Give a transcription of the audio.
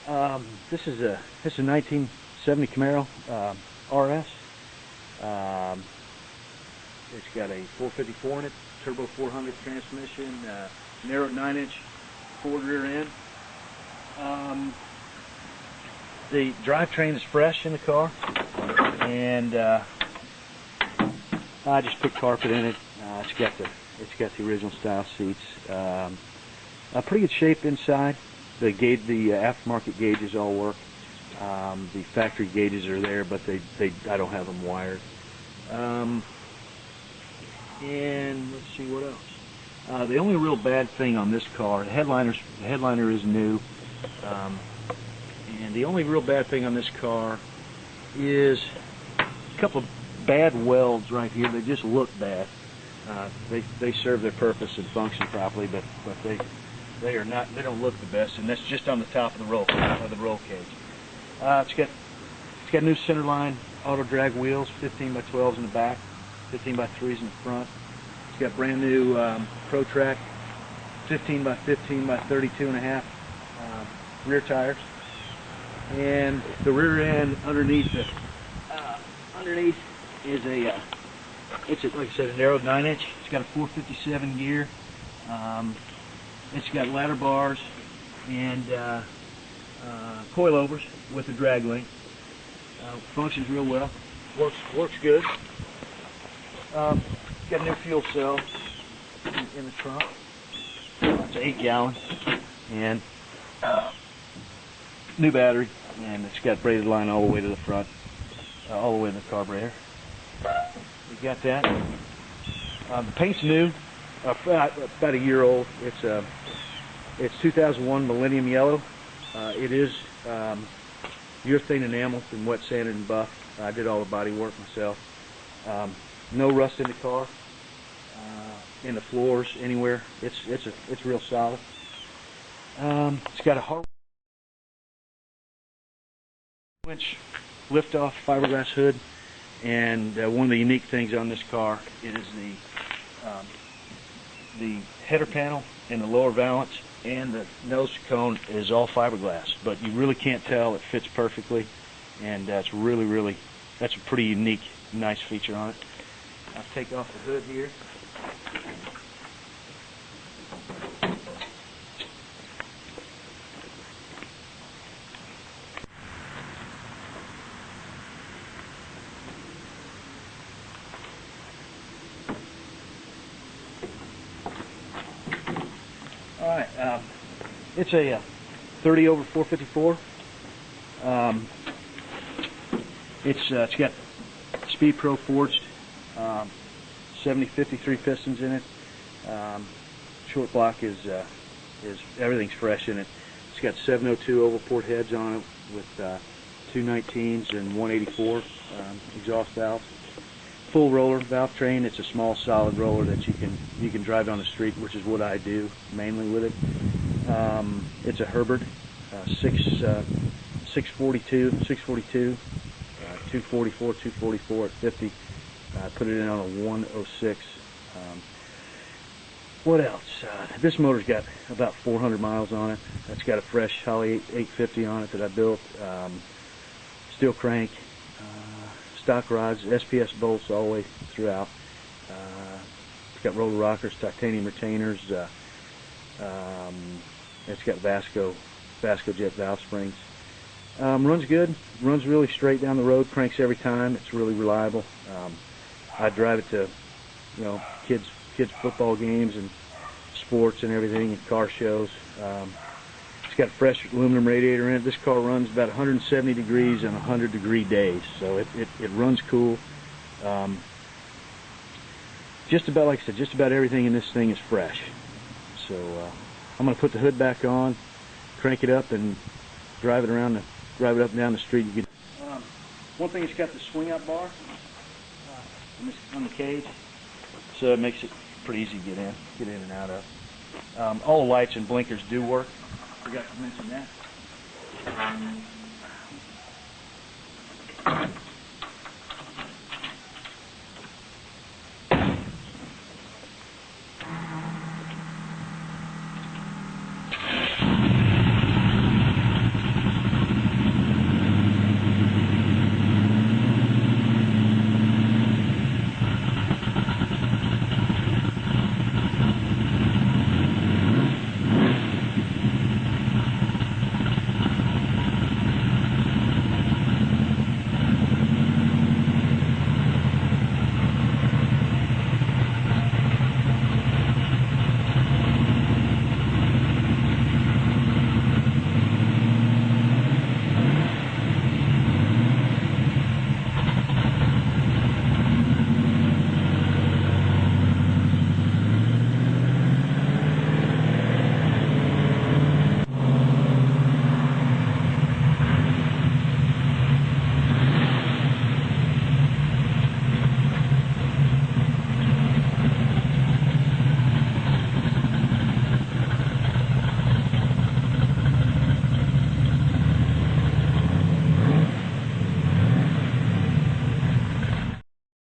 This is a 1970 Camaro RS. It's got a 454 in it, turbo 400 transmission, narrow 9-inch Ford rear end. The drivetrain is fresh in the car, and I just put carpet in it. It's got the original style seats. Pretty good shape inside. The aftermarket gauges all work. The factory gauges are there, but I don't have them wired. And let's see what else. The only real bad thing on this car, the headliner is new, and the only real bad thing on this car is a couple of bad welds right here. They just look bad. They serve their purpose and function properly, but they are not. They don't look the best, and that's just on the top of the roll cage. It's got new centerline auto drag wheels, 15 by 12s in the back, 15 by 3s in the front. It's got brand new Pro Track 15 by 15 by 32.5 rear tires, and the rear end underneath is like I said, a narrow 9-inch. It's got a 457 gear. It's got ladder bars and coilovers with a drag link. Functions real well. Works good. Got a new fuel cell in the trunk. It's 8 gallon, and new battery, and it's got braided line all the way to the front, all the way to the carburetor. We got that. The paint's new, about a year old. It's 2001 Millennium Yellow. It is urethane enamel and wet sanded and buffed. I did all the body work myself. No rust in the car, in the floors, anywhere. It's real solid. It's got a 4-inch lift-off fiberglass hood, and one of the unique things on this car is the header panel and the lower valance and the nose cone is all fiberglass, but you really can't tell. It fits perfectly, and that's a pretty unique, nice feature on it. I'll take off the hood here. All right, it's a 30 over 454. It's got Speed Pro forged 7053 pistons in it. Short block is everything's fresh in it. It's got 702 oval port heads on it with 219s and 184 exhaust valves. Full roller valve train. It's a small solid roller that you can drive down the street, which is what I do mainly with it. It's a Herbert 642, 244, 244 at 50. I put it in on a 106. What else? This motor's got about 400 miles on it. It's got a fresh Holley 850 on it that I built. Steel crank, stock rods, SPS bolts all the way throughout. It's got roller rockers, titanium retainers. It's got Vasco jet valve springs. Runs good. Runs really straight down the road. Cranks every time. It's really reliable. I drive it to, kids football games and sports and everything, and car shows. It's got a fresh aluminum radiator in it. This car runs about 170 degrees on 100-degree days, so it runs cool. Just about, like I said, just about everything in this thing is fresh. So I'm going to put the hood back on, crank it up, and drive it up and down the street. One thing, it's got the swing-out bar on the cage, so it makes it pretty easy to get in and out of. All the lights and blinkers do work. Forgot to mention that.